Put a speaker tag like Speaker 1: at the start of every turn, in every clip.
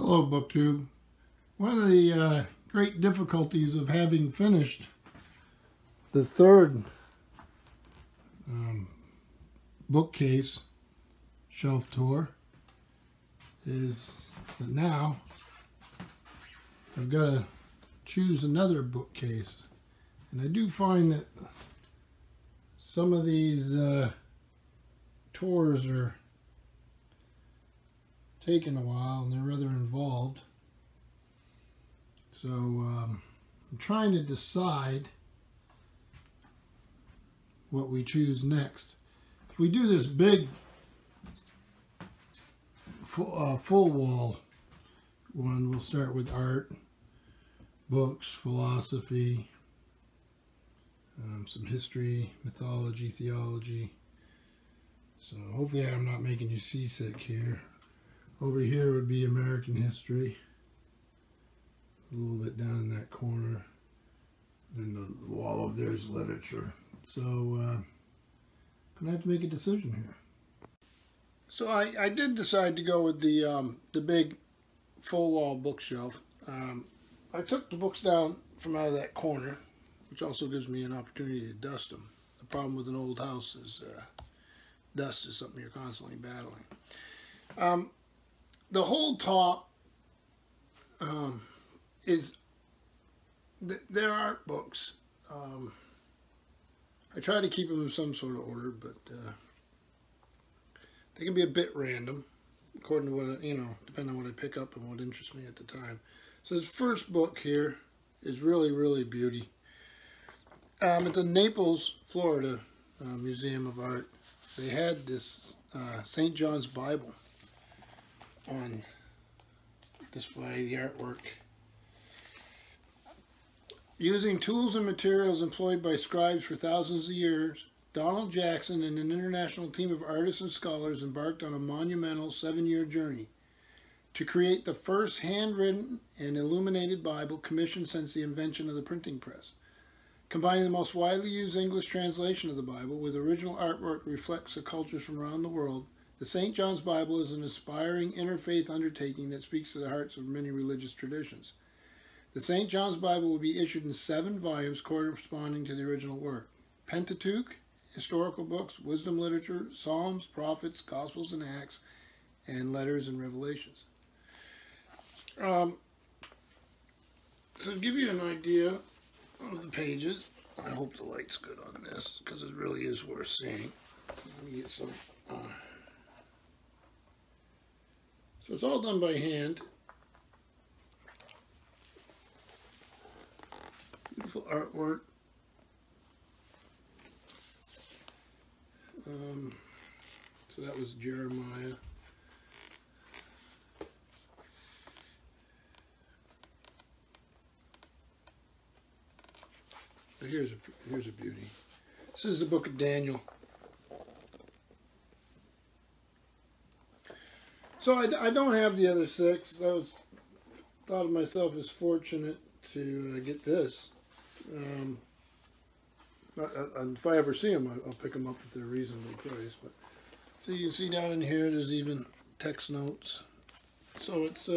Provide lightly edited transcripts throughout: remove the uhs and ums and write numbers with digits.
Speaker 1: Hello, BookTube. One of the great difficulties of having finished the third bookcase shelf tour is that now I've got to choose another bookcase. And I do find that some of these tours are taking a while and they're rather involved. So I'm trying to decide what we choose next. If we do this big full wall one, we'll start with art, books, philosophy, some history, mythology, theology. So hopefully I'm not making you seasick here. Over here would be American history, a little bit down in that corner, and the wall over there is literature. So I'm gonna have to make a decision here. So I did decide to go with the big full wall bookshelf. I took the books down from out of that corner, which also gives me an opportunity to dust them. The problem with an old house is dust is something you're constantly battling. The whole top they're art books. I try to keep them in some sort of order, but they can be a bit random, according to what, depending on what I pick up and what interests me at the time. So this first book here is really beauty. At the Naples, Florida Museum of Art, they had this St. John's Bible on display, the artwork. Using tools and materials employed by scribes for thousands of years, Donald Jackson and an international team of artists and scholars embarked on a monumental 7-year journey to create the first handwritten and illuminated Bible commissioned since the invention of the printing press. Combining the most widely used English translation of the Bible with original artwork reflects the cultures from around the world, the St. John's Bible is an inspiring interfaith undertaking that speaks to the hearts of many religious traditions. The St. John's Bible will be issued in 7 volumes corresponding to the original work: Pentateuch, historical books, wisdom literature, Psalms, prophets, Gospels and Acts, and letters and revelations. So to give you an idea of the pages, I hope the light's good on this because it really is worth seeing. Let me get some. So it's all done by hand. Beautiful artwork. So that was Jeremiah. So here's a beauty. This is the book of Daniel. So I don't have the other 6. I thought of myself as fortunate to get this. If I ever see them, I'll pick them up if they're reasonably priced. But so you can see down in here, there's even text notes. So it's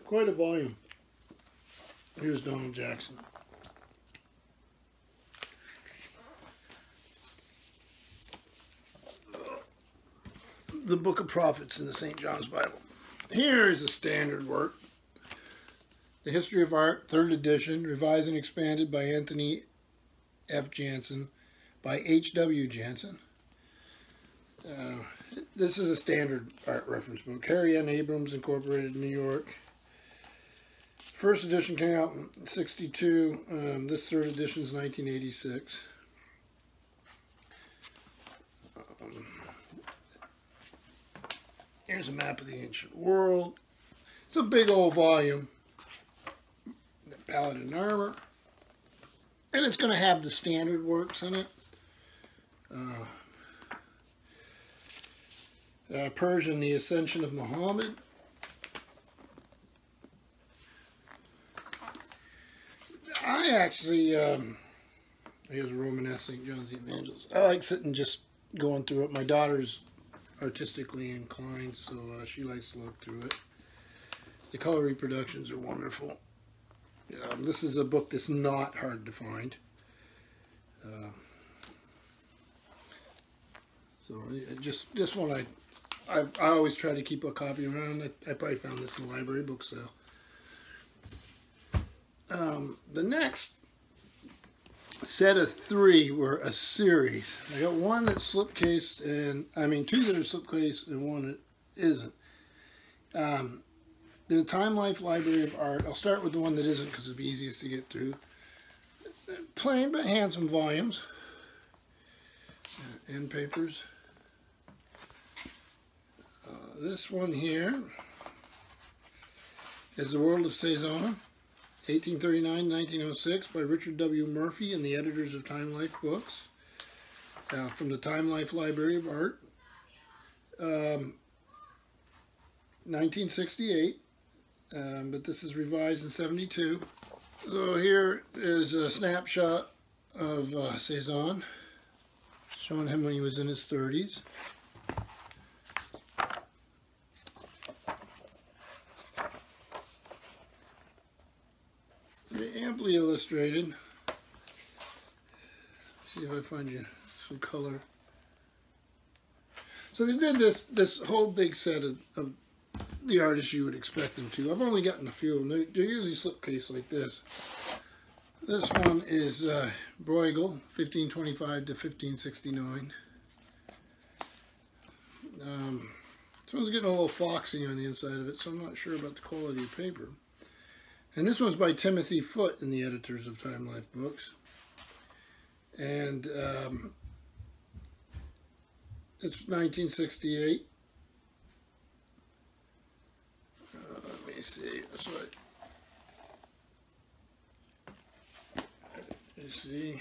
Speaker 1: quite a volume. Here's Donald Jackson. The Book of Prophets in the St. John's Bible. Here is a standard work. The History of Art, 3rd edition, revised and expanded by Anthony F. Jansen, by H.W. Jansen. This is a standard art reference book. Harry N. Abrams, Incorporated, New York. First edition came out in '62. This 3rd edition is 1986. Here's a map of the ancient world. It's a big old volume. The Paladin Armor. And it's going to have the standard works in it. Persian, The Ascension of Muhammad. I actually, here's Romanesque St. John's the Evangelist. I like sitting just going through it. My daughter's artistically inclined, so she likes to look through it. The color reproductions are wonderful. This is a book that's not hard to find. So just this one, I always try to keep a copy around. I probably found this in the library book sale. The next set of 3 were a series. I got one that's slipcased, and I mean 2 that are slipcased and 1 that isn't. The Time Life Library of Art. I'll start with the one that isn't because it's the easiest to get through. Plain but handsome volumes. End papers. This one here is The World of Cezanne, 1839-1906, by Richard W. Murphy and the editors of Time Life Books, from the Time Life Library of Art, 1968, but this is revised in 72. So here is a snapshot of Cezanne, showing him when he was in his 30s. Amply illustrated. See if I find you some color. So they did this whole big set of the artists you would expect them to. I've only gotten a few of them. They're usually slipcase like this. This one is Bruegel, 1525 to 1569. This one's getting a little foxy on the inside of it, so I'm not sure about the quality of paper. And this one's by Timothy Foote and the editors of Time Life Books. And it's 1968. Let me see. That's right. You see.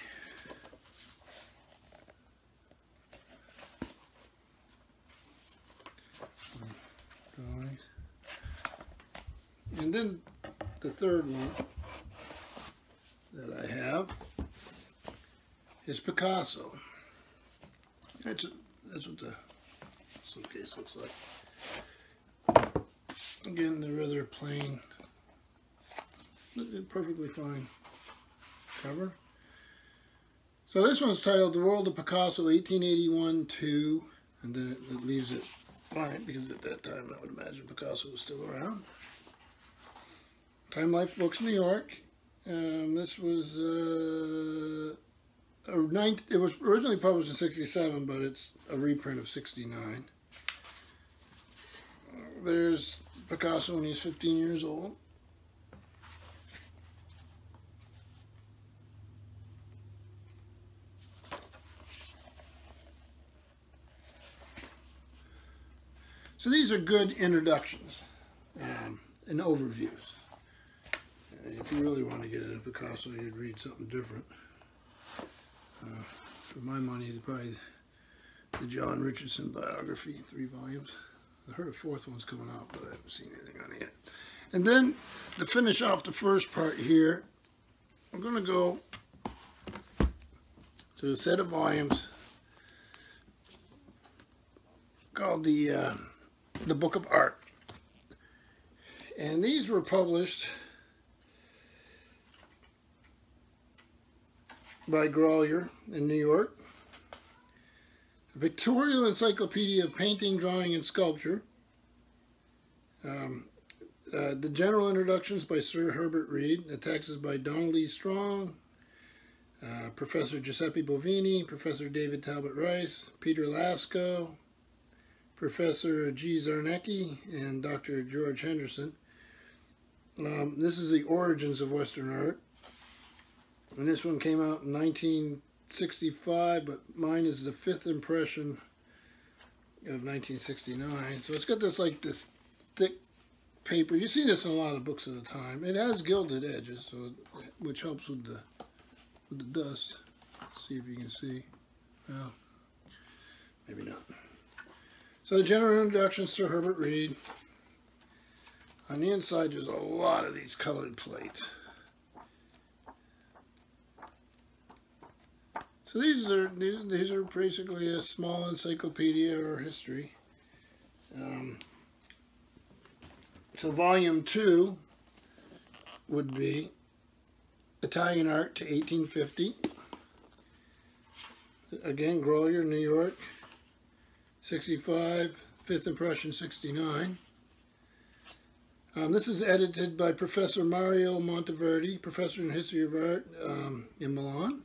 Speaker 1: Drawings. And then the third one that I have is Picasso. That's what the slipcase looks like. Again, the rather plain, perfectly fine cover. So this one's titled The World of Picasso, 1881-2, and then it leaves it blank because at that time I would imagine Picasso was still around. Time Life Books, New York. This was it was originally published in 67, but it's a reprint of 69. There's Picasso when he's 15 years old. So these are good introductions and overviews. If you really want to get into Picasso, you'd read something different. For my money, probably the John Richardson biography, 3 volumes. I heard a 4th one's coming out, but I haven't seen anything on it yet. And then, to finish off the first part here, I'm going to go to a set of volumes called the Book of Art. And these were published by Grolier in New York. A Pictorial Encyclopedia of Painting, Drawing, and Sculpture. The General Introductions by Sir Herbert Reed. The text is by Donald E. Strong, Professor Giuseppe Bovini, Professor David Talbot Rice, Peter Lasco, Professor G. Zarnecki, and Dr. George Henderson. This is the origins of Western art. And this one came out in 1965, but mine is the 5th impression of 1969. So it's got this thick paper. You see this in a lot of books of the time. It has gilded edges, so which helps with the dust. Let's see if you can see. Well, maybe not. So the general introduction, Sir Herbert Reed. On the inside, there's a lot of these colored plates. So these are basically a small encyclopedia or history. So volume 2 would be Italian Art to 1850. Again, Grolier, New York, 65, Fifth Impression, 69. This is edited by Professor Mario Monteverdi, Professor in History of Art in Milan.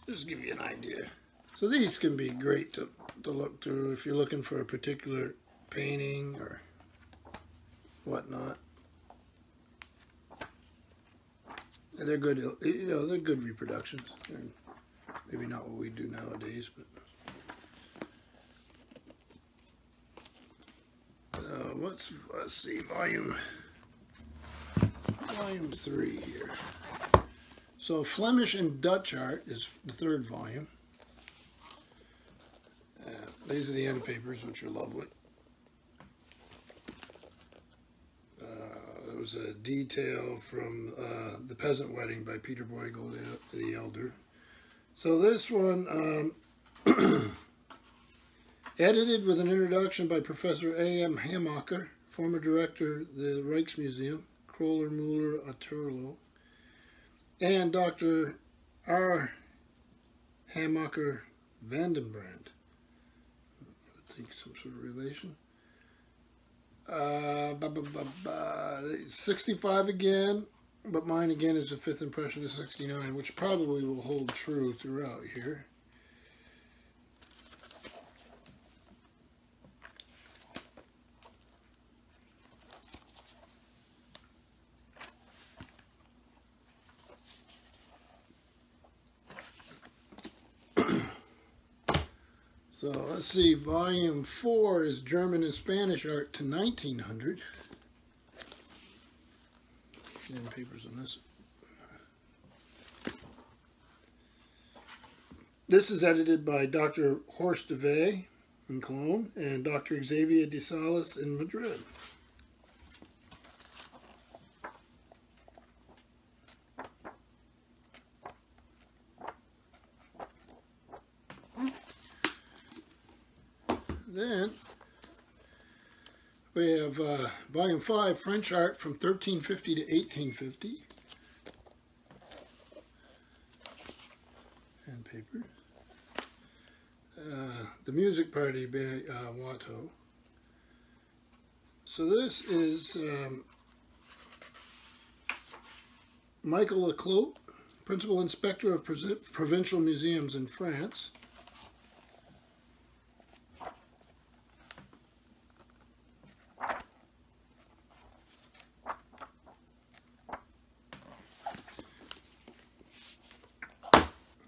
Speaker 1: Just to give you an idea. So these can be great to look through if you're looking for a particular painting or whatnot. They're good, you know, they're good reproductions. They're maybe not what we do nowadays, but let's see, volume 3 here. So Flemish and Dutch art is the 3rd volume. These are the end papers, which are lovely. There was a detail from The Peasant Wedding by Peter Bruegel the Elder. So this one, edited with an introduction by Professor A.M. Hamacher, former director of the Rijksmuseum, Kroller, Muller, Otterlo, and Dr. R. Hamacher Vandenbrand. I think some sort of relation. 65 again, but mine again is a 5th impression of 69, which probably will hold true throughout here. So let's see, volume 4 is German and Spanish art to 1900. And papers on this. This is edited by Dr. Horst de Vey in Cologne and Dr. Xavier de Salas in Madrid. Then we have volume 5, French art from 1350 to 1850. And paper. The Music Party by Watteau. So this is Michael Leclote, Principal Inspector of Provincial Museums in France.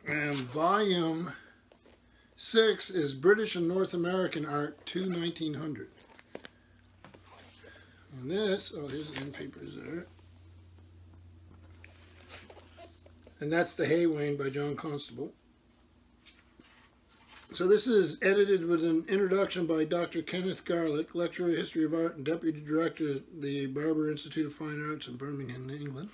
Speaker 1: And volume 6 is British and North American art to 1900. And this, oh, here's the end papers there. And that's the Haywain by John Constable. So this is edited with an introduction by Dr. Kenneth Garlick, Lecturer of History of Art and Deputy Director of the Barber Institute of Fine Arts in Birmingham, England.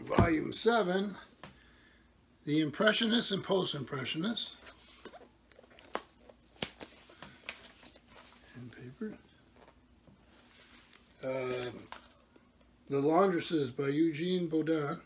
Speaker 1: Volume 7, The Impressionists and Post-Impressionists. And paper. The Laundresses by Eugene Baudin.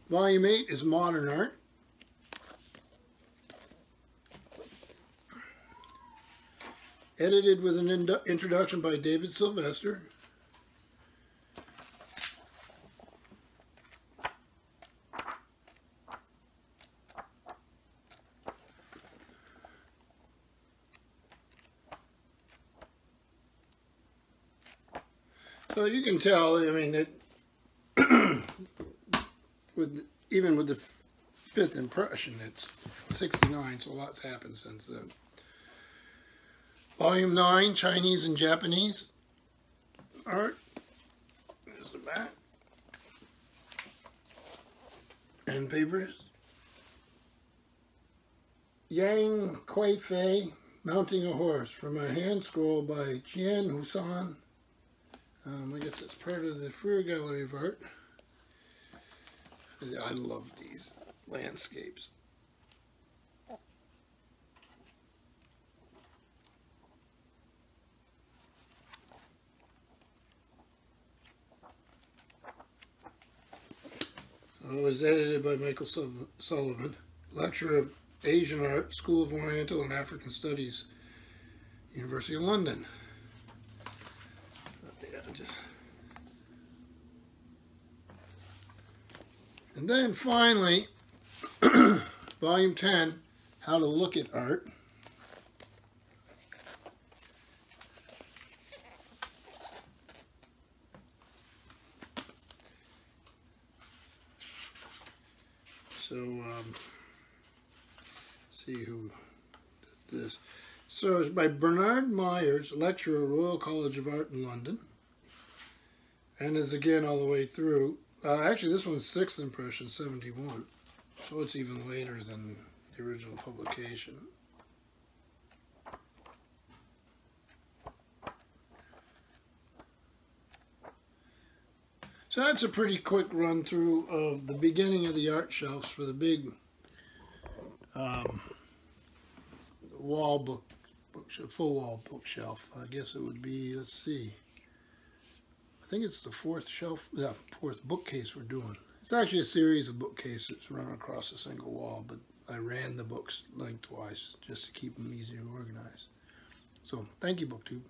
Speaker 1: Volume 8 is Modern Art. Edited with an introduction by David Sylvester. So you can tell, I mean, that even with the fifth impression, it's 69, so lots happened since then. Volume 9, Chinese and Japanese art. There's the back. And papers. Yang Kuei-fei, Mounting a Horse, from a hand scroll by Jian Husan. I guess it's part of the Freer Gallery of Art. I love these landscapes. So it was edited by Michael Sullivan, lecturer of Asian Art, School of Oriental and African Studies, University of London. And then finally, Volume 10, How to Look at Art. So, see who did this. So it's by Bernard Myers, lecturer at Royal College of Art in London. And is again all the way through. Actually, this one's 6th impression, 71. So it's even later than the original publication. So that's a pretty quick run through of the beginning of the art shelves for the big wall bookshelf, full wall bookshelf. I guess it would be, let's see, I think it's the fourth bookcase we're doing. It's actually a series of bookcases run across a single wall, but I ran the books lengthwise just to keep them easy to organize. So thank you, BookTube.